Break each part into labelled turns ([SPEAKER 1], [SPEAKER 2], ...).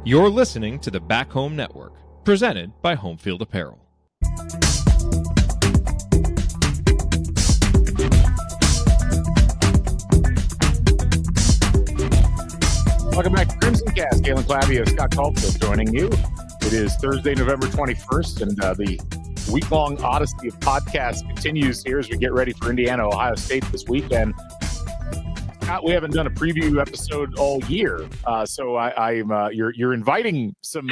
[SPEAKER 1] You're listening to the Back Home Network, presented by Homefield Apparel.
[SPEAKER 2] Welcome back to Crimson Cast. Galen, Scott Caulfield joining you. It is Thursday, November 21st, and the week-long odyssey of podcasts continues here as we get ready for Indiana, Ohio State this weekend. Scott, we haven't done a preview episode all year, so you're inviting some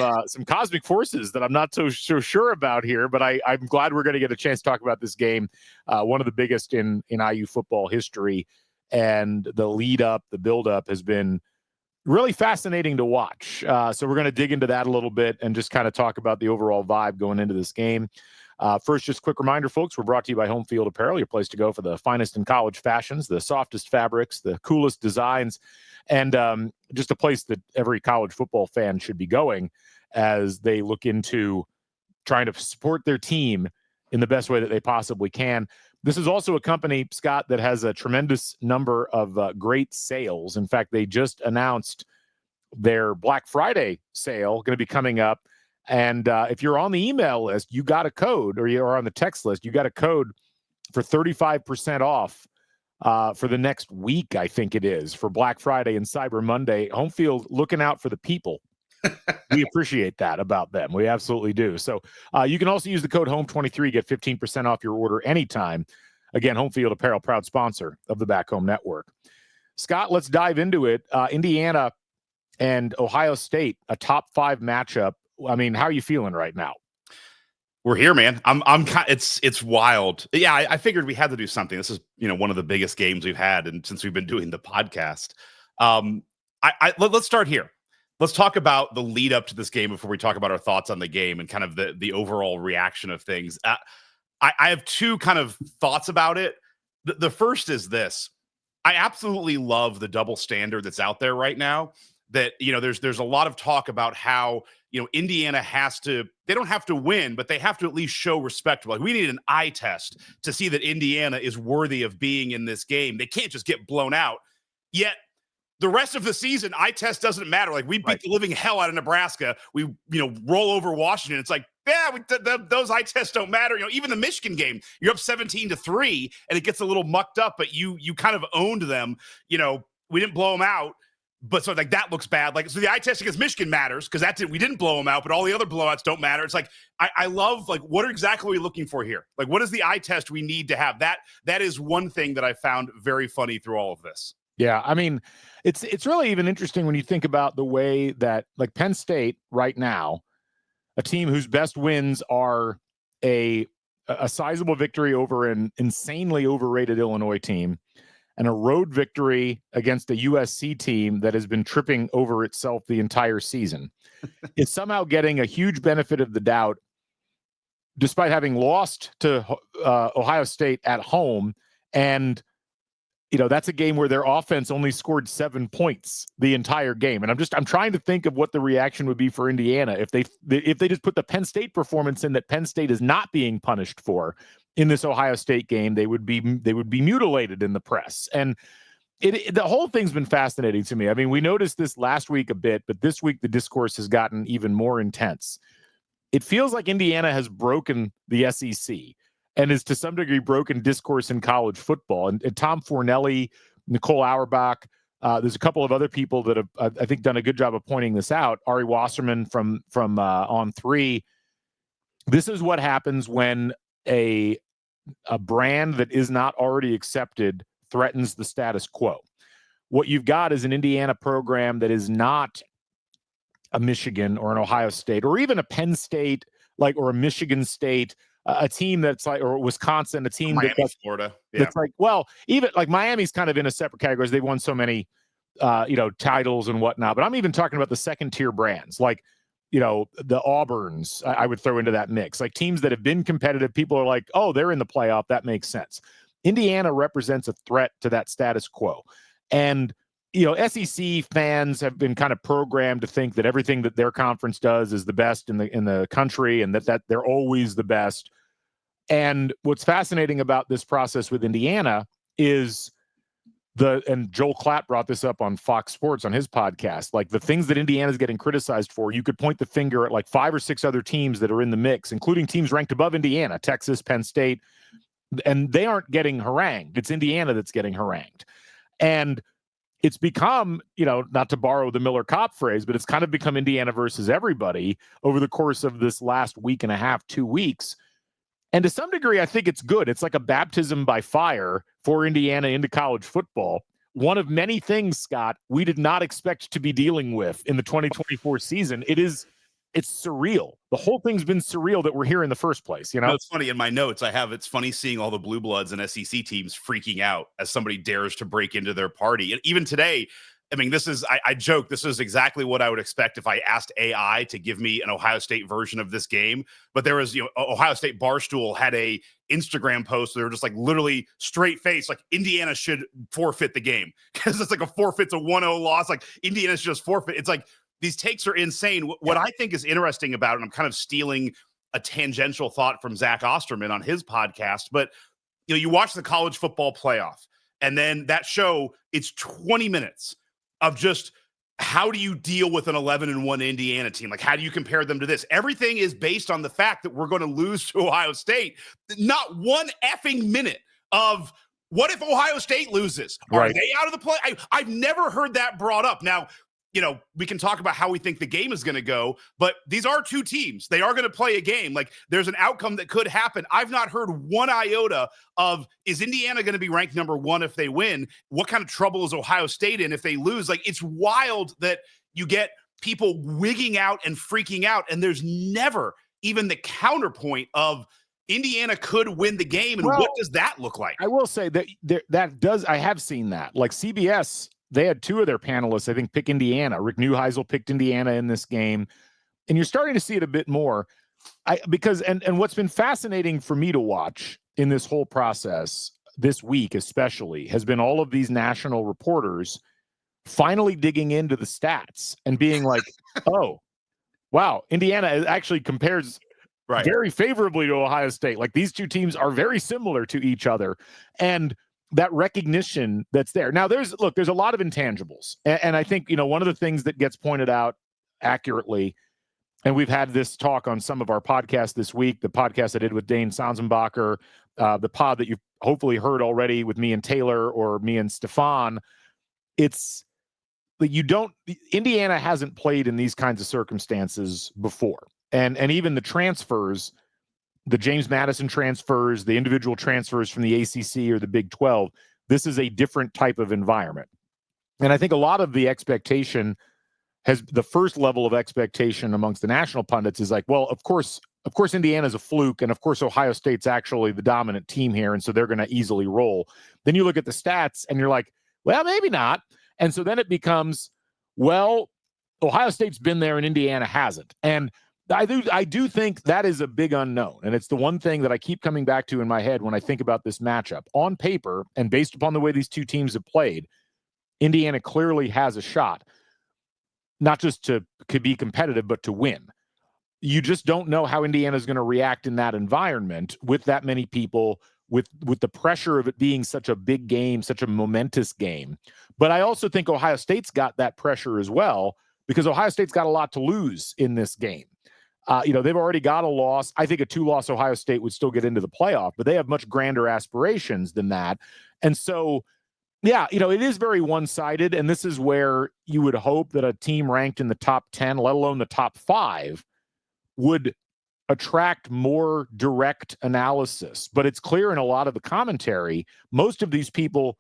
[SPEAKER 2] cosmic forces that I'm not so sure about here, but I'm glad we're going to get a chance to talk about this game, one of the biggest in IU football history, and the lead up, the build up has been really fascinating to watch. So we're going to dig into that a little bit and just kind of talk about the overall vibe going into this game. First, just a quick reminder, folks, we're brought to you by Homefield Apparel, your place to go for the finest in college fashions, the softest fabrics, the coolest designs, and just a place that every college football fan should be going as they look into trying to support their team in the best way that they possibly can. This is also a company, Scott, that has a tremendous number of great sales. In fact, they just announced their Black Friday sale going to be coming up. And if you're on the email list, you got a code, or you're on the text list, you got a code for 35% off for the next week, I think it is, for Black Friday and Cyber Monday. Homefield looking out for the people. We appreciate that about them. We absolutely do. So you can also use the code HOME23, get 15% off your order anytime. Again, Homefield Apparel, proud sponsor of the Back Home Network. Scott, let's dive into it. Indiana and Ohio State, a top 5 matchup. I mean, how are you feeling right now?
[SPEAKER 3] We're here, man. It's wild. Yeah, I figured we had to do something. This is, one of the biggest games we've had, and since we've been doing the podcast. Let's start here. Let's talk about the lead up to this game before we talk about our thoughts on the game and kind of the overall reaction of things. I have two kind of thoughts about it. The first is this. I absolutely love the double standard that's out there right now. That, there's a lot of talk about how, Indiana they don't have to win, but they have to at least show respect. Like, we need an eye test to see that Indiana is worthy of being in this game. They can't just get blown out. Yet the rest of the season, eye test doesn't matter. Like, we beat the living hell out of Nebraska. We, roll over Washington. It's like, yeah, those eye tests don't matter. Even the Michigan game, you're up 17-3 and it gets a little mucked up, but you kind of owned them. We didn't blow them out. But so like that looks bad. Like, so the eye test against Michigan matters because we didn't blow them out, but all the other blowouts don't matter. It's like, I love, like, what exactly are we looking for here? Like, what is the eye test we need to have? That is one thing that I found very funny through all of this.
[SPEAKER 2] Yeah, I mean, it's really even interesting when you think about the way that, like, Penn State right now, a team whose best wins are a sizable victory over an insanely overrated Illinois team, and a road victory against a USC team that has been tripping over itself the entire season, is somehow getting a huge benefit of the doubt, despite having lost to Ohio State at home. And, that's a game where their offense only scored 7 points the entire game. And I'm trying to think of what the reaction would be for Indiana if they just put the Penn State performance in that Penn State is not being punished for in this Ohio State game. They would be mutilated in the press. And the whole thing's been fascinating to me. I mean, we noticed this last week a bit, but this week the discourse has gotten even more intense. It feels like Indiana has broken the SEC and is to some degree broken discourse in college football. And Tom Fornelli, Nicole Auerbach, there's a couple of other people that have, I think, done a good job of pointing this out. Ari Wasserman from On3. This is what happens when a brand that is not already accepted threatens the status quo. What you've got is an Indiana program that is not a Michigan or an Ohio State or even a Penn State, or a Michigan State, a team that's like, or Wisconsin, a team
[SPEAKER 3] Miami, Florida. Yeah.
[SPEAKER 2] That's like, well, even like Miami's kind of in a separate category. They've won so many, titles and whatnot. But I'm even talking about the second tier brands, like, the Auburns, I would throw into that mix, like teams that have been competitive. People are like, oh, they're in the playoff. That makes sense. Indiana represents a threat to that status quo. And, SEC fans have been kind of programmed to think that everything that their conference does is the best in the country, and that they're always the best. And what's fascinating about this process with Indiana is and Joel Klatt brought this up on Fox Sports on his podcast, like the things that Indiana's getting criticized for, you could point the finger at like 5 or 6 other teams that are in the mix, including teams ranked above Indiana, Texas, Penn State, and they aren't getting harangued. It's Indiana that's getting harangued. And it's become, not to borrow the Miller Kopp phrase, but it's kind of become Indiana versus everybody over the course of this last week and a half, 2 weeks. And to some degree, I think it's good. It's like a baptism by fire for Indiana into college football. One of many things, Scott, we did not expect to be dealing with in the 2024 season. It's surreal. The whole thing's been surreal that we're here in the first place.
[SPEAKER 3] It's funny. In my notes, it's funny seeing all the Blue Bloods and SEC teams freaking out as somebody dares to break into their party. And even today, I joke, this is exactly what I would expect if I asked AI to give me an Ohio State version of this game. But there was, Ohio State Barstool had a Instagram post. They were just like literally straight face, like Indiana should forfeit the game because it's like a forfeit's a 1-0 loss. Like Indiana should just forfeit. It's like these takes are insane. What I think is interesting about it, and I'm kind of stealing a tangential thought from Zach Osterman on his podcast, but you watch the college football playoff and then that show, it's 20 minutes of just how do you deal with an 11-1 Indiana team? Like, how do you compare them to this? Everything is based on the fact that we're going to lose to Ohio State. Not one effing minute of what if Ohio State loses? Are they out of the play? I've never heard that brought up. Now, we can talk about how we think the game is going to go, but these are 2 teams. They are going to play a game. Like, there's an outcome that could happen. I've not heard one iota of, is Indiana going to be ranked number 1 if they win? What kind of trouble is Ohio State in if they lose? Like, it's wild that you get people wigging out and freaking out, and there's never even the counterpoint of Indiana could win the game. And what does that look like?
[SPEAKER 2] I will say that I have seen that. Like CBS, they had 2 of their panelists, I think, pick Indiana. Rick Neuheisel picked Indiana in this game. And you're starting to see it a bit more. Because what's been fascinating for me to watch in this whole process this week especially has been all of these national reporters finally digging into the stats and being like, oh, wow, Indiana actually compares very favorably to Ohio State. Like, these 2 teams are very similar to each other. And that recognition that's there. Now, there's a lot of intangibles. And I think, one of the things that gets pointed out accurately, and we've had this talk on some of our podcasts this week, the podcast I did with Dane Sanzenbacher, the pod that you've hopefully heard already with me and Taylor or me and Stefan, it's that Indiana hasn't played in these kinds of circumstances before. And even the transfers, the James Madison transfers, the individual transfers from the ACC or the Big 12, this is a different type of environment. And I think a lot of the expectation the first level of expectation amongst the national pundits is like, well, of course, Indiana's a fluke, and of course, Ohio State's actually the dominant team here, and so they're going to easily roll. Then you look at the stats, and you're like, well, maybe not. And so then it becomes, well, Ohio State's been there and Indiana hasn't. And I do think that is a big unknown. And it's the one thing that I keep coming back to in my head when I think about this matchup. On paper, and based upon the way these 2 teams have played, Indiana clearly has a shot, not just to be competitive, but to win. You just don't know how Indiana is going to react in that environment with that many people, with the pressure of it being such a big game, such a momentous game. But I also think Ohio State's got that pressure as well, because Ohio State's got a lot to lose in this game. They've already got a loss. I think a 2-loss Ohio State would still get into the playoff, but they have much grander aspirations than that. And so, yeah, it is very one-sided, and this is where you would hope that a team ranked in the top 10, let alone the top 5, would attract more direct analysis. But it's clear in a lot of the commentary, most of these people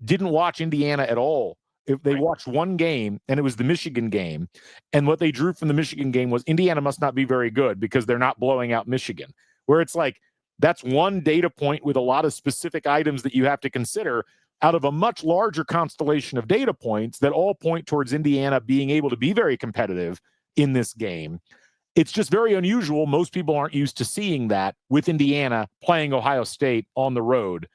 [SPEAKER 2] didn't watch Indiana at all. If they watched one game, and it was the Michigan game, and what they drew from the Michigan game was Indiana must not be very good because they're not blowing out Michigan, where it's like, that's one data point with a lot of specific items that you have to consider out of a much larger constellation of data points that all point towards Indiana being able to be very competitive in this game. It's just very unusual. Most people aren't used to seeing that with Indiana playing Ohio State on the road.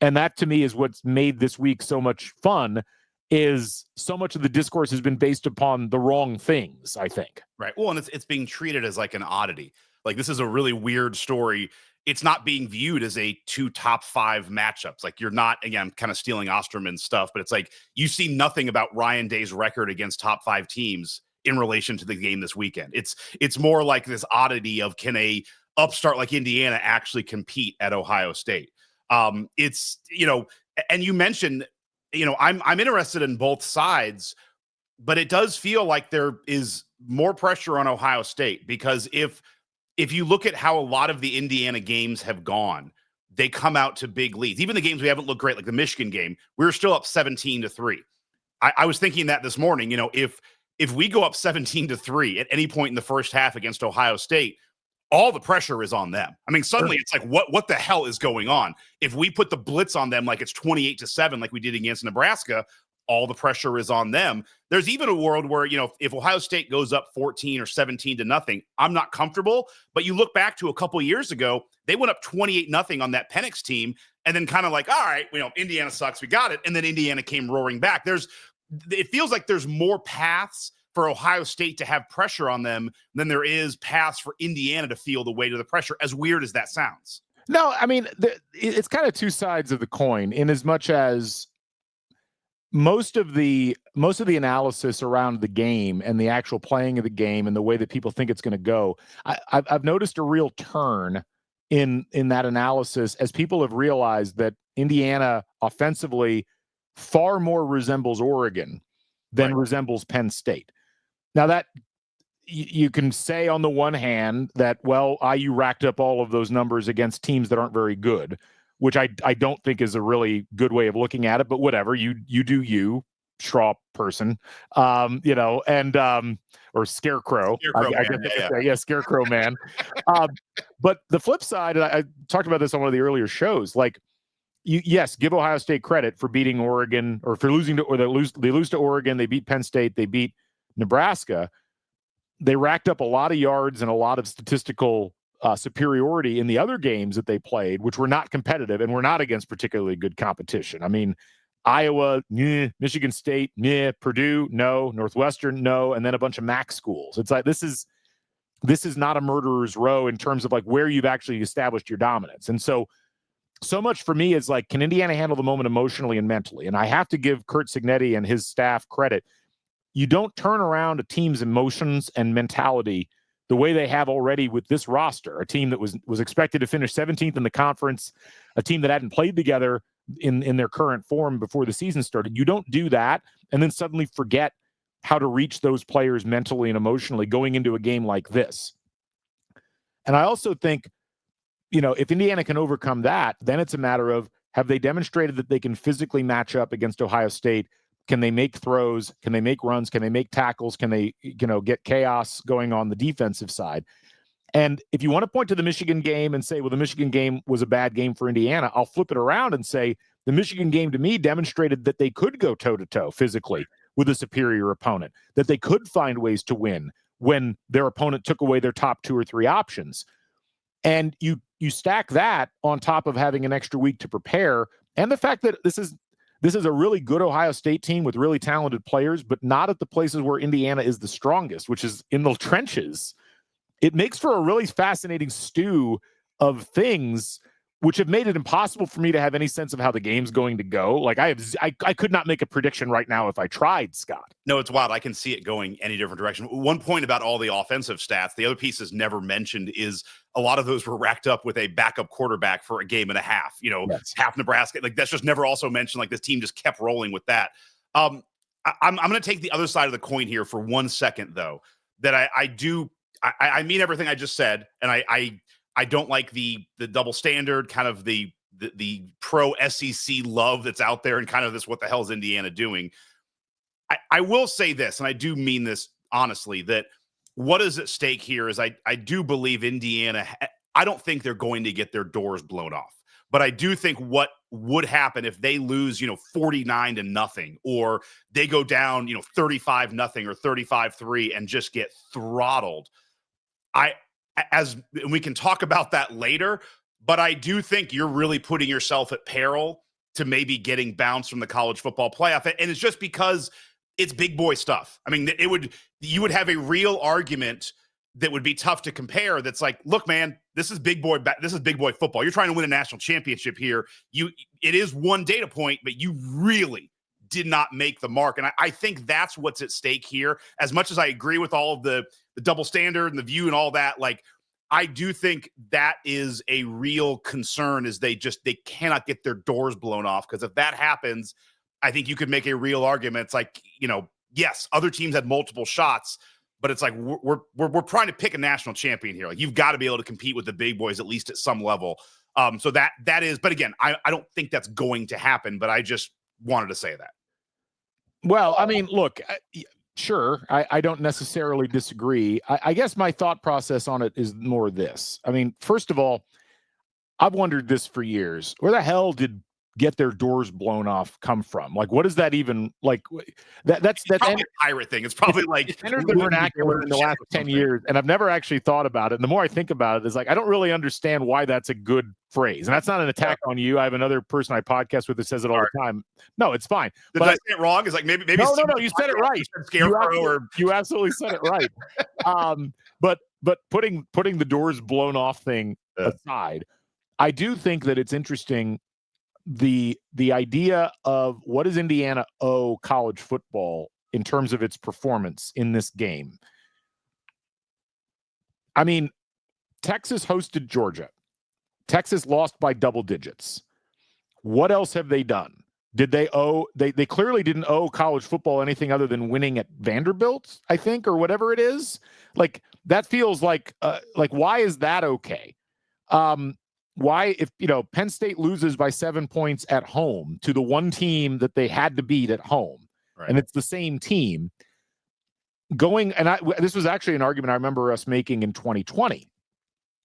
[SPEAKER 2] And that, to me, is what's made this week so much fun, is so much of the discourse has been based upon the wrong things, I think.
[SPEAKER 3] Right. Well, and it's being treated as like an oddity. Like, this is a really weird story. it's not being viewed as a 2 top 5 matchups. Like you're not, again, kind of stealing Osterman's stuff, but it's like you see nothing about Ryan Day's record against top 5 teams in relation to the game this weekend. It's more like this oddity of, can a upstart like Indiana actually compete at Ohio State? It's, and you mentioned, I'm interested in both sides, but it does feel like there is more pressure on Ohio State, because if you look at how a lot of the Indiana games have gone, they come out to big leads. Even the games we haven't looked great, like the Michigan game, we were still up 17-3. I was thinking that this morning, if we go up 17-3 at any point in the first half against Ohio State, all the pressure is on them. I mean, suddenly it's like, what the hell is going on? If we put the blitz on them like it's 28-7, like we did against Nebraska, all the pressure is on them. There's even a world where, if Ohio State goes up 14 or 17-0, I'm not comfortable. But you look back to a couple years ago, they went up 28-0 on that Penix team, and then kind of like, all right, Indiana sucks, we got it. And then Indiana came roaring back. It feels like there's more paths for Ohio State to have pressure on them than there is paths for Indiana to feel the weight of the pressure, as weird as that sounds.
[SPEAKER 2] No, I mean, it's kind of two sides of the coin, in as much as most of the analysis around the game and the actual playing of the game and the way that people think it's going to go, I've noticed a real turn in that analysis as people have realized that Indiana offensively far more resembles Oregon than resembles Penn State. Now, that you can say on the one hand that, well, IU racked up all of those numbers against teams that aren't very good, which I don't think is a really good way of looking at it, but whatever, you do you, straw person, or scarecrow. I guess scarecrow man. But the flip side, and I talked about this on one of the earlier shows, like, yes, give Ohio State credit for beating Oregon, or for losing to, or they lose to Oregon, they beat Penn State, they beat Nebraska. They racked up a lot of yards and a lot of statistical superiority in the other games that they played, which were not competitive and were not against particularly good competition. I mean, Iowa, Michigan State, Purdue, no, Northwestern, no, and then a bunch of MAC schools. It's like, this is not a murderer's row in terms of like where you've actually established your dominance. And so much for me is like, can Indiana handle the moment emotionally and mentally? And I have to give Curt Cignetti and his staff credit. You don't turn around a team's emotions and mentality the way they have already with this roster, a team that was expected to finish 17th in the conference, a team that hadn't played together in their current form before the season started. You don't do that and then suddenly forget how to reach those players mentally and emotionally going into a game like this. And I also think, if Indiana can overcome that, then it's a matter of, have they demonstrated that they can physically match up against Ohio State? Can they make throws? Can they make runs? Can they make tackles? Can they, get chaos going on the defensive side? And if you want to point to the Michigan game and say, well, the Michigan game was a bad game for Indiana, I'll flip it around and say the Michigan game to me demonstrated that they could go toe-to-toe physically with a superior opponent, that they could find ways to win when their opponent took away their top 2 or 3 options. And you stack that on top of having an extra week to prepare, and the fact that this is a really good Ohio State team with really talented players, but not at the places where Indiana is the strongest, which is in the trenches. It makes for a really fascinating stew of things, which have made it impossible for me to have any sense of how the game's going to go. Like, I could not make a prediction right now if I tried, Scott.
[SPEAKER 3] No, it's wild. I can see it going any different direction. One point about all the offensive stats, the other piece is never mentioned, is a lot of those were racked up with a backup quarterback for a game and a half,
[SPEAKER 2] Yes.
[SPEAKER 3] Half Nebraska. Like, that's just never also mentioned. Like, this team just kept rolling with that. I'm going to take the other side of the coin here for 1 second, though, that I mean everything I just said. And I don't like the double standard, kind of the pro SEC love that's out there, and kind of this, what the hell is Indiana doing? I will say this, and I do mean this honestly, that what is at stake here is I do believe Indiana, I don't think they're going to get their doors blown off, but I do think what would happen if they lose, 49-0, or they go down, 35-0 or 35-3 and just get throttled. As we can talk about that later, but I do think you're really putting yourself at peril to maybe getting bounced from the college football playoff. And it's just because it's big boy stuff. I mean, you would have a real argument that would be tough to compare. That's like, look, man, This is big boy. This is big boy football. You're trying to win a national championship here. It is one data point, but you really did not make the mark. And I think that's what's at stake here. As much as I agree with all of the double standard and the view and all that, like, I do think that is a real concern, is they cannot get their doors blown off. Because if that happens, I think you could make a real argument. It's like, yes, other teams had multiple shots, but it's like we're trying to pick a national champion here. Like, you've got to be able to compete with the big boys, at least at some level. So that is, but again, I don't think that's going to happen, but I just wanted to say that.
[SPEAKER 2] Well, I mean, look, sure, I don't necessarily disagree. I guess my thought process on it is more this. I mean, first of all, I've wondered this for years. Where the hell did get their doors blown off come from? Like, what is that even like? That's
[SPEAKER 3] probably a pirate thing. It's probably like
[SPEAKER 2] entered the vernacular in the last 10 years, and I've never actually thought about it. And the more I think about it, it's like I don't really understand why that's a good phrase. And that's not an attack on you. I have another person I podcast with that says it all the time. No, it's fine.
[SPEAKER 3] Did I say it wrong? It's like maybe
[SPEAKER 2] no, you said it right. You absolutely said it right. But putting the doors blown off thing aside, I do think that it's interesting. The idea of what does Indiana owe college football in terms of its performance in this game. I mean, Texas hosted Georgia. Texas lost by double digits. What else have they done? Did they owe? They clearly didn't owe college football anything other than winning at Vanderbilt, I think, or whatever it is. Like, that feels like why is that okay? Why, if Penn State loses by 7 points at home to the one team that they had to beat at home, right, and it's the same team this was actually an argument I remember us making in 2020,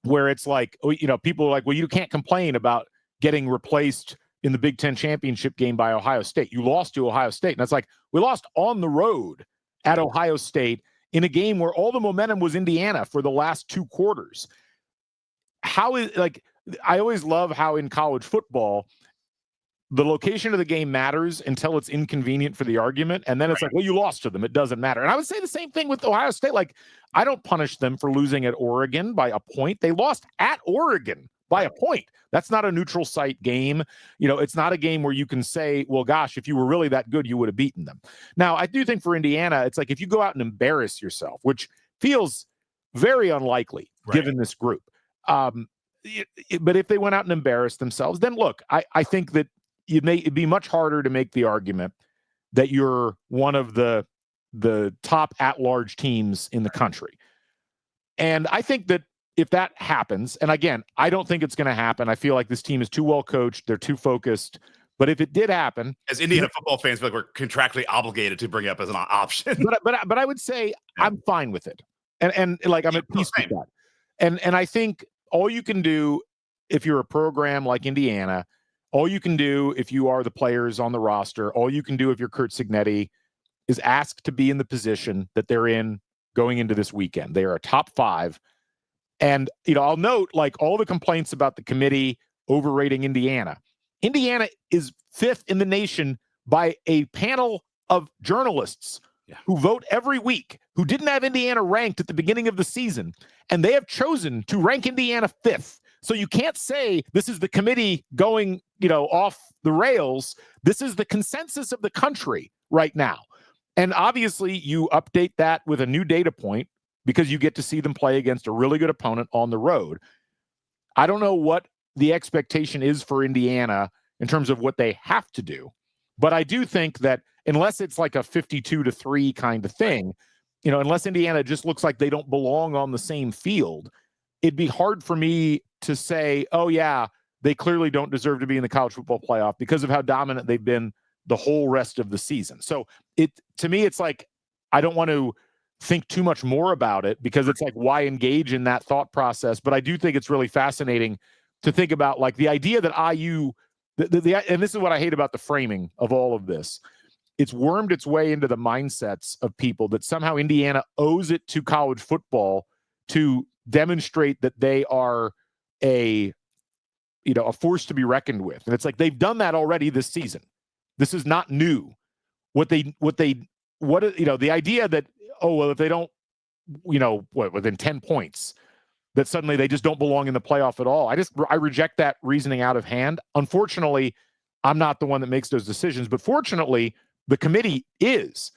[SPEAKER 2] where it's like, people are like, well, you can't complain about getting replaced in the Big Ten championship game by Ohio State. You lost to Ohio State. And it's like, we lost on the road at Ohio State in a game where all the momentum was Indiana for the last 2 quarters. I always love how in college football, the location of the game matters until it's inconvenient for the argument. And then it's like, well, you lost to them. It doesn't matter. And I would say the same thing with Ohio State. Like, I don't punish them for losing at Oregon by a point. They lost at Oregon by a point. That's not a neutral site game. It's not a game where you can say, well, gosh, if you were really that good, you would have beaten them. Now, I do think for Indiana, it's like if you go out and embarrass yourself, which feels very unlikely given this group. But if they went out and embarrassed themselves, then look, I think that it'd be much harder to make the argument that you're one of the top at-large teams in the country. And I think that if that happens, and again, I don't think it's going to happen. I feel like this team is too well coached. They're too focused. But if it did happen,
[SPEAKER 3] as Indiana football fans, we're contractually obligated to bring it up as an option.
[SPEAKER 2] But I would say I'm fine with it, and like I'm at peace with that. And I think all you can do if you're a program like Indiana, all you can do if you are the players on the roster, all you can do if you're Curt Cignetti is ask to be in the position that they're in going into this weekend. They are a top 5. And, I'll note, like, all the complaints about the committee overrating Indiana. Indiana is 5th in the nation by a panel of journalists who vote every week, who didn't have Indiana ranked at the beginning of the season. And they have chosen to rank Indiana 5th. So you can't say this is the committee going, off the rails. This is the consensus of the country right now. And obviously you update that with a new data point because you get to see them play against a really good opponent on the road. I don't know what the expectation is for Indiana in terms of what they have to do, but I do think that unless it's like a 52-3 kind of thing, unless Indiana just looks like they don't belong on the same field, it'd be hard for me to say, oh yeah, they clearly don't deserve to be in the college football playoff because of how dominant they've been the whole rest of the season. So to me, it's like, I don't want to think too much more about it because it's like, why engage in that thought process? But I do think it's really fascinating to think about, like, the idea that IU, and this is what I hate about the framing of all of this. It's wormed its way into the mindsets of people that somehow Indiana owes it to college football to demonstrate that they are a force to be reckoned with. And it's like, they've done that already this season. This is not new. The idea that, oh, well, if they don't, within 10 points, that suddenly they just don't belong in the playoff at all. I reject that reasoning out of hand. Unfortunately, I'm not the one that makes those decisions, but fortunately, the committee is.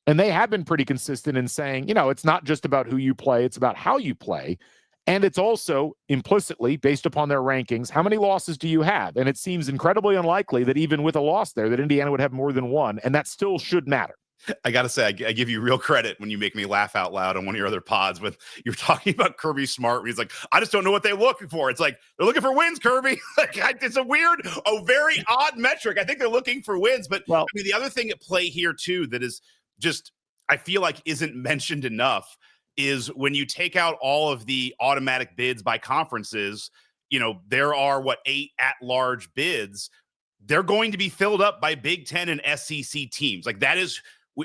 [SPEAKER 2] And they have been pretty consistent in saying, it's not just about who you play, it's about how you play. And it's also implicitly, based upon their rankings, how many losses do you have? And it seems incredibly unlikely that even with a loss there, that Indiana would have more than one, and that still should matter.
[SPEAKER 3] I got to say, I give you real credit when you make me laugh out loud on one of your other pods when you're talking about Kirby Smart. Where he's like, I just don't know what they're looking for. It's like, they're looking for wins, Kirby. It's a very odd metric. I think they're looking for wins. But I mean, the other thing at play here, too, that is just, I feel like isn't mentioned enough is when you take out all of the automatic bids by conferences, there are 8 at-large bids. They're going to be filled up by Big Ten and SEC teams. Like that is,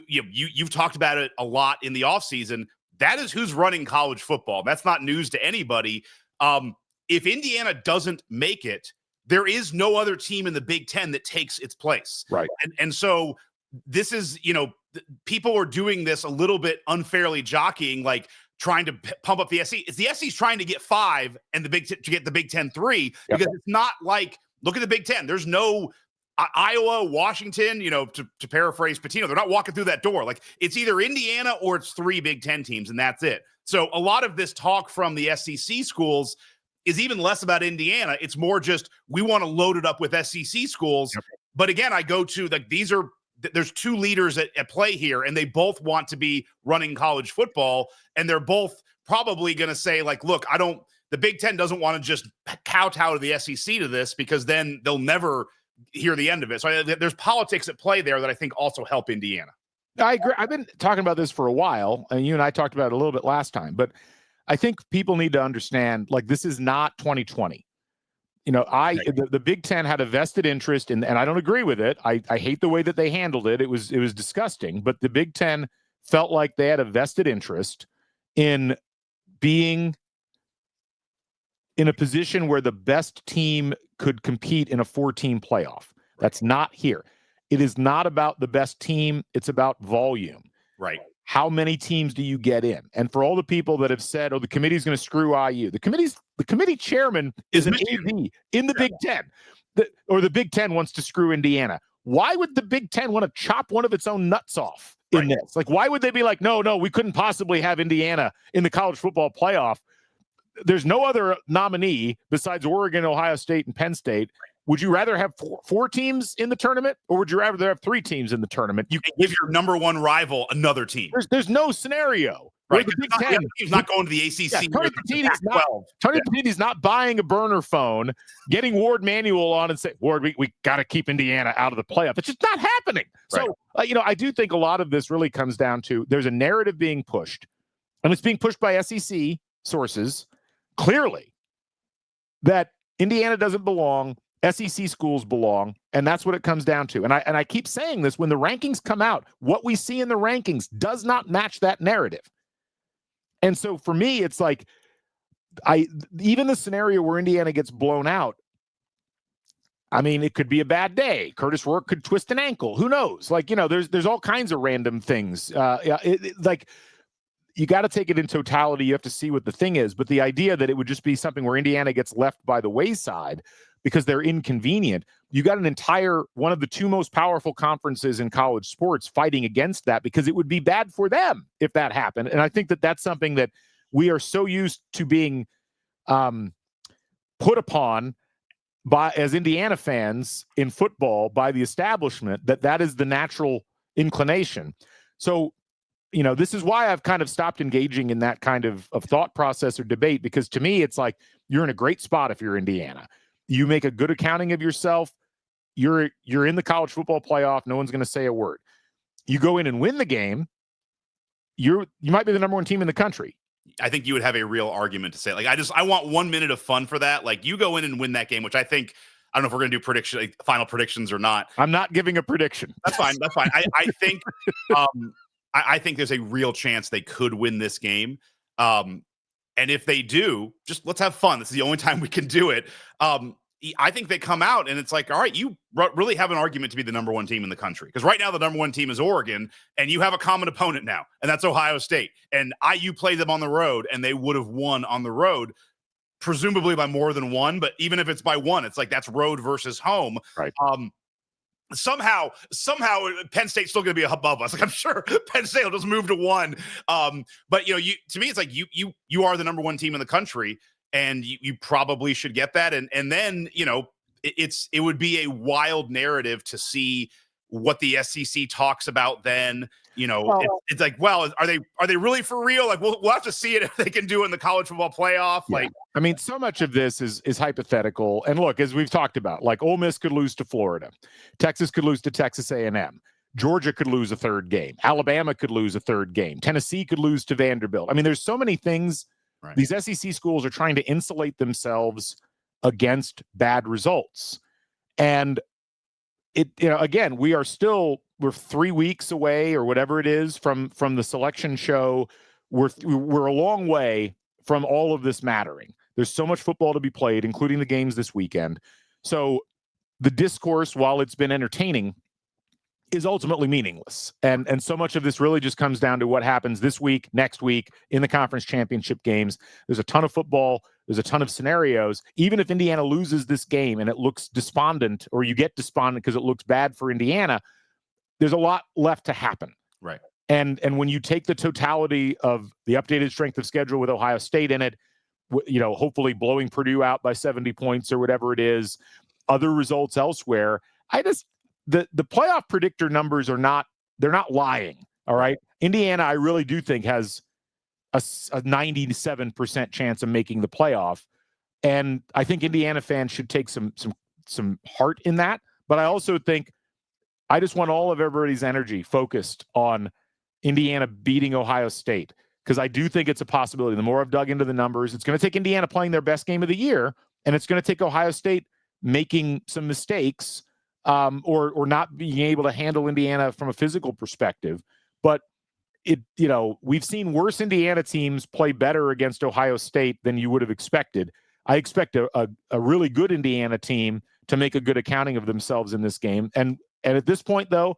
[SPEAKER 3] you've talked about it a lot in the offseason. That is who's running college football. That's not news to anybody. If Indiana doesn't make it, there is no other team in the Big Ten that takes its place.
[SPEAKER 2] Right.
[SPEAKER 3] And so this is, people are doing this a little bit unfairly, jockeying, like trying to pump up the SEC. It's the SEC's trying to get 5 and to get the Big Ten 3, because it's not like, look at the Big Ten. There's no Iowa, Washington, to paraphrase Patino, they're not walking through that door. Like it's either Indiana or it's 3 Big Ten teams, and that's it. So a lot of this talk from the SEC schools is even less about Indiana. It's more just, we want to load it up with SEC schools. Yep. But again, I go to there's 2 leaders at play here, and they both want to be running college football. And they're both probably going to say like, look, the Big Ten doesn't want to just kowtow to the SEC to this, because then they'll never hear the end of it. So there's politics at play there that I think also help Indiana.
[SPEAKER 2] I agree. I've been talking about this for a while, and you and I talked about it a little bit last time, but I think people need to understand, like, this is not 2020. The Big Ten had a vested interest in, and I don't agree with it. I hate the way that they handled it. It was disgusting, but the Big Ten felt like they had a vested interest in being in a position where the best team could compete in a 4-team playoff. That's not here. It is not about the best team. It's about volume.
[SPEAKER 3] Right.
[SPEAKER 2] How many teams do you get in? And for all the people that have said, the committee's going to screw IU, the committee chairman is an AD in the Big Ten, or the Big Ten wants to screw Indiana. Why would the Big Ten want to chop one of its own nuts off in this? Like, why would they be like, no, we couldn't possibly have Indiana in the college football playoff? There's no other nominee besides Oregon, Ohio State, and Penn State. Would you rather have 4 teams in the tournament, or would you rather have 3 teams in the tournament?
[SPEAKER 3] You can give your number 1 rival another team.
[SPEAKER 2] There's no scenario.
[SPEAKER 3] Right. The Big Ten, he's not going to the ACC.
[SPEAKER 2] Yeah, Tony Petitti's not buying a burner phone, getting Ward Manuel on and say, Ward, we got to keep Indiana out of the playoff. It's just not happening. Right. So, I do think a lot of this really comes down to there's a narrative being pushed, and it's being pushed by SEC sources clearly, that Indiana doesn't belong, SEC schools belong, and that's what it comes down to. And I keep saying this, when the rankings come out, what we see in the rankings does not match that narrative. And so for me, it's like, even the scenario where Indiana gets blown out, I mean, it could be a bad day. Curtis Rourke could twist an ankle. Who knows? Like, there's all kinds of random things. You got to take it in totality. You have to see what the thing is. But the idea that it would just be something where Indiana gets left by the wayside because they're inconvenient, you got one of the 2 most powerful conferences in college sports fighting against that, because it would be bad for them if that happened. And I think that that's something that we are so used to being put upon as Indiana fans in football by the establishment, that is the natural inclination. So, this is why I've kind of stopped engaging in that kind of thought process or debate, because to me, it's like, you're in a great spot if you're Indiana. You make a good accounting of yourself. You're in the college football playoff. No one's going to say a word. You go in and win the game. You might be the number 1 team in the country.
[SPEAKER 3] I think you would have a real argument to say, like, I want 1 minute of fun for that. Like, you go in and win that game, which I think, I don't know if we're going to do final predictions or not.
[SPEAKER 2] I'm not giving a prediction.
[SPEAKER 3] That's fine. I think, I think there's a real chance they could win this game. And if they do, just let's have fun. This is the only time we can do it. I think they come out and it's like, all right, you really have an argument to be the number one team in the country. Because right now the number one team is Oregon, and you have a common opponent now, and that's Ohio State. And IU played them on the road, and they would have won on the road, presumably by more than one. But even if it's by one, it's like that's road versus home.
[SPEAKER 2] Right.
[SPEAKER 3] Somehow Penn State's still going to be above us. Like, I'm sure Penn State will just move to one. But to me, it's like you are the number one team in the country, and you probably should get that. And then, it would be a wild narrative to see what the SEC talks about then. It's like, well, are they really for real? Like, we'll have to see it if they can do it in the college football playoff.
[SPEAKER 2] Yeah.
[SPEAKER 3] Like,
[SPEAKER 2] I mean, so much of this is hypothetical. And look, as we've talked about, like Ole Miss could lose to Florida, Texas could lose to Texas A&M, Georgia could lose a third game, Alabama could lose a third game, Tennessee could lose to Vanderbilt. I mean, there's so many things. Right. These SEC schools are trying to insulate themselves against bad results. And again, we're 3 weeks away or whatever it is from the selection show. We're a long way from all of this mattering. There's so much football to be played, including the games this weekend. So the discourse, while it's been entertaining, is ultimately meaningless. And so much of this really just comes down to what happens this week, next week in the conference championship games. There's a ton of football. There's a ton of scenarios. Even if Indiana loses this game and it looks despondent, or you get despondent because it looks bad for Indiana, there's a lot left to happen.
[SPEAKER 3] Right.
[SPEAKER 2] And when you take the totality of the updated strength of schedule with Ohio State in it, hopefully blowing Purdue out by 70 points or whatever it is, other results elsewhere, the playoff predictor numbers they're not lying. All right. Indiana, I really do think has a 97% chance of making the playoff. And I think Indiana fans should take some heart in that. But I also think I just want all of everybody's energy focused on Indiana beating Ohio State, because I do think it's a possibility. The more I've dug into the numbers, it's going to take Indiana playing their best game of the year, and it's going to take Ohio State making some mistakes or not being able to handle Indiana from a physical perspective. But we've seen worse Indiana teams play better against Ohio State than you would have expected. I expect a really good Indiana team to make a good accounting of themselves in this game. And at this point, though,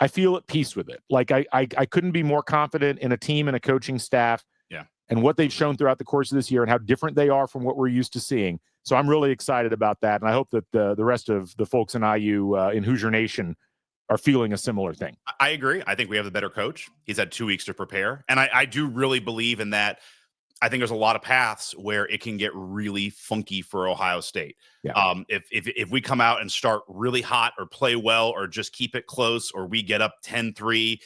[SPEAKER 2] I feel at peace with it. Like I couldn't be more confident in a team and a coaching staff, and what they've shown throughout the course of this year and how different they are from what we're used to seeing. So I'm really excited about that, and I hope that the rest of the folks in IU in Hoosier Nation are feeling a similar thing.
[SPEAKER 3] I agree. I think we have the better coach. He's had 2 weeks to prepare, and I do really believe in that. I think there's a lot of paths where it can get really funky for Ohio State.
[SPEAKER 2] Yeah.
[SPEAKER 3] If we come out and start really hot or play well or just keep it close, or we get up 10-3,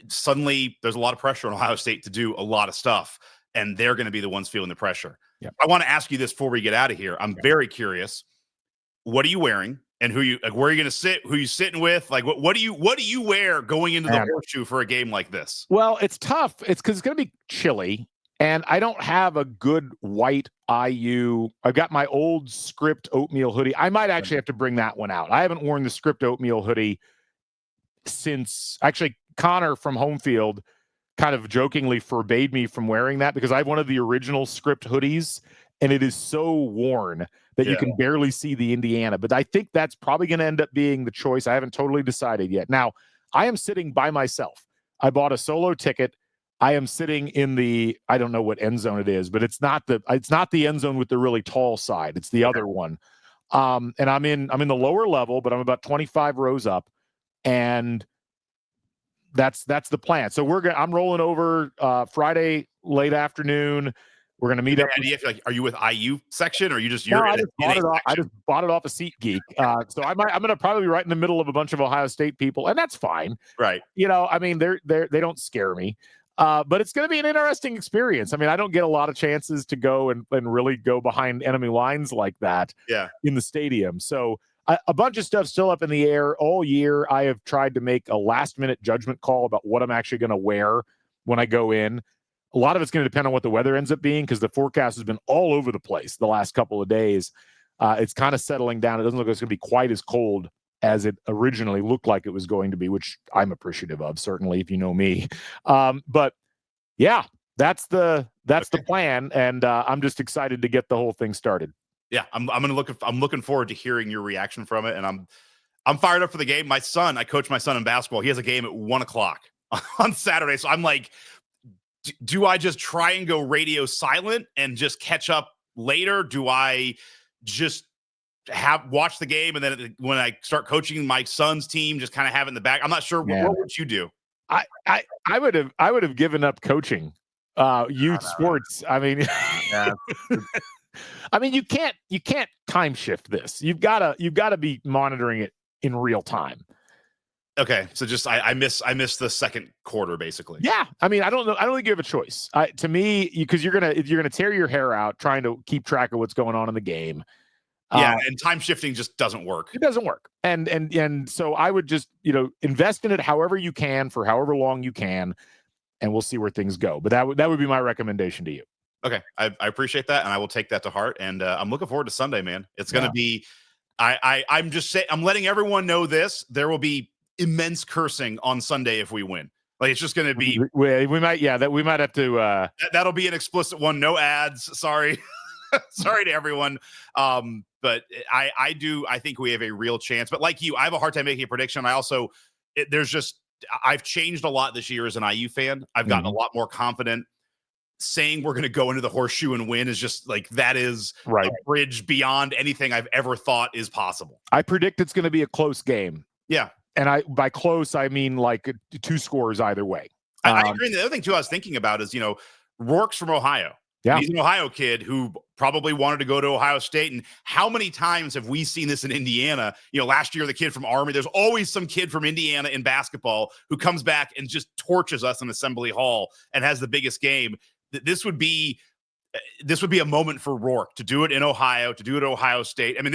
[SPEAKER 3] suddenly there's a lot of pressure on Ohio State to do a lot of stuff, and they're going to be the ones feeling the pressure.
[SPEAKER 2] Yeah.
[SPEAKER 3] I want to ask you this before we get out of here. I'm very curious. What are you wearing? And where are you going to sit? Who are you sitting with? Like, what do you wear going into the horseshoe for a game like this?
[SPEAKER 2] Well, it's tough. It's because it's going to be chilly. And I don't have a good white IU. I've got my old Script oatmeal hoodie. I might actually have to bring that one out. I haven't worn the Script oatmeal hoodie since actually Connor from Homefield kind of jokingly forbade me from wearing that, because I have one of the original Script hoodies and it is so worn that you can barely see the Indiana. But I think that's probably going to end up being the choice. I haven't totally decided yet. Now, I am sitting by myself. I bought a solo ticket. I am sitting in I don't know what end zone it is, but it's not the end zone with the really tall side. It's the other one. And I'm in the lower level, but I'm about 25 rows up, and that's the plan. So I'm rolling over Friday late afternoon. We're going to meet up.
[SPEAKER 3] Are you with IU section, or you just
[SPEAKER 2] I just bought it off of SeatGeek. So I'm going to probably be right in the middle of a bunch of Ohio State people, and that's fine.
[SPEAKER 3] Right.
[SPEAKER 2] I mean, they don't scare me. But it's going to be an interesting experience. I mean, I don't get a lot of chances to go and really go behind enemy lines like that in the stadium. So a bunch of stuff still up in the air all year. I have tried to make a last-minute judgment call about what I'm actually going to wear when I go in. A lot of it's going to depend on what the weather ends up being, because the forecast has been all over the place the last couple of days. It's kind of settling down. It doesn't look like it's going to be quite as cold as it originally looked like it was going to be, which I'm appreciative of, certainly, if you know me. But yeah, that's the plan. And I'm just excited to get the whole thing started.
[SPEAKER 3] Yeah, I'm looking forward to hearing your reaction from it, and I'm fired up for the game. My son, I coach my son in basketball. He has a game at 1:00 on Saturday, so I'm like, do I just try and go radio silent and just catch up later? Do I just watch the game and then when I start coaching my son's team, just kind of have it in the back? I'm not sure. What would you do?
[SPEAKER 2] I would have given up coaching youth sports. I mean, I mean, you can't time shift this. You've got to be monitoring it in real time.
[SPEAKER 3] Okay, so just I miss the second quarter basically.
[SPEAKER 2] Yeah, I mean, I don't know. I don't think you have a choice. To me, because you're gonna tear your hair out trying to keep track of what's going on in the game.
[SPEAKER 3] Yeah, and time shifting just doesn't work.
[SPEAKER 2] It doesn't work. And so I would just invest in it however you can for however long you can, and we'll see where things go. But that would be my recommendation to you.
[SPEAKER 3] Okay, I appreciate that, and I will take that to heart. And I'm looking forward to Sunday, man. It's going to be. I'm just saying. I'm letting everyone know this. There will be immense cursing on Sunday if we win. Like it's just going to be.
[SPEAKER 2] We might have to.
[SPEAKER 3] That'll be an explicit one. No ads. Sorry, sorry to everyone. But I think we have a real chance. But like you, I have a hard time making a prediction. I've changed a lot this year as an IU fan. I've gotten a lot more confident. Saying we're going to go into the horseshoe and win is just like that is
[SPEAKER 2] right.
[SPEAKER 3] A bridge beyond anything I've ever thought is possible.
[SPEAKER 2] I predict it's going to be a close game.
[SPEAKER 3] Yeah.
[SPEAKER 2] And by close, I mean like 2 scores either way.
[SPEAKER 3] I agree. And the other thing too I was thinking about is, Rourke's from Ohio.
[SPEAKER 2] Yeah.
[SPEAKER 3] He's an Ohio kid who probably wanted to go to Ohio State. And how many times have we seen this in Indiana? Last year, the kid from Army, there's always some kid from Indiana in basketball who comes back and just torches us in Assembly Hall and has the biggest game. This would be a moment for Rourke to do it in Ohio, to do it at Ohio State. I mean,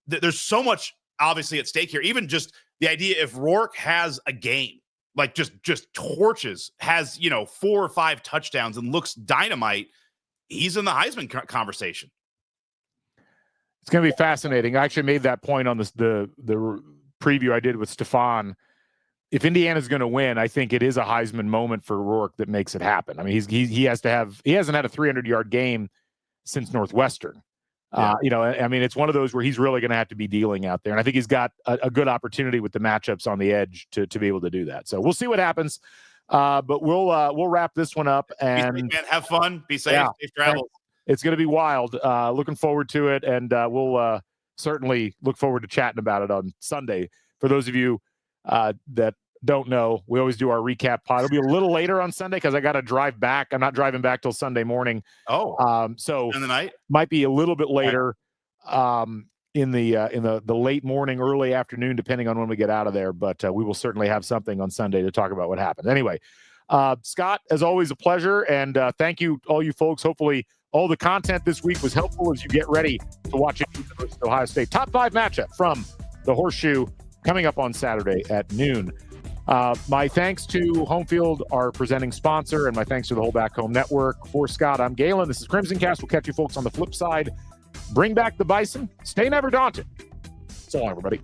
[SPEAKER 3] there's so much obviously at stake here. Even just the idea if Rourke has a game, like just torches, has 4 or 5 touchdowns and looks dynamite, he's in the Heisman conversation.
[SPEAKER 2] It's going to be fascinating. I actually made that point on the preview I did with Stefan. If Indiana's going to win, I think it is a Heisman moment for Rourke that makes it happen. I mean, he hasn't had a 300-yard game since Northwestern.
[SPEAKER 3] Yeah.
[SPEAKER 2] I mean, it's one of those where he's really going to have to be dealing out there. And I think he's got a good opportunity with the matchups on the edge to be able to do that. So we'll see what happens. But we'll wrap this one up and
[SPEAKER 3] be safe, man. Have fun. Be safe. Yeah. Safe travels.
[SPEAKER 2] It's going to be wild. Looking forward to it. And we'll certainly look forward to chatting about it on Sunday. For those of you that don't know, we always do our recap pod. It'll be a little later on Sunday because I got to drive back. I'm not driving back till Sunday morning. So
[SPEAKER 3] in the night
[SPEAKER 2] might be a little bit later in the late morning, early afternoon, depending on when we get out of there. But we will certainly have something on Sunday to talk about what happened. Anyway, Scott, as always, a pleasure, and thank you, all you folks. Hopefully, all the content this week was helpful as you get ready to watch University of Ohio State top 5 matchup from the Horseshoe coming up on Saturday at noon. My thanks to Home Field, our presenting sponsor, and my thanks to the whole Back Home Network. For Scott, I'm Galen. This is Crimson Cast. We'll catch you folks on the flip side. Bring back the Bison. Stay never daunted. So long, everybody.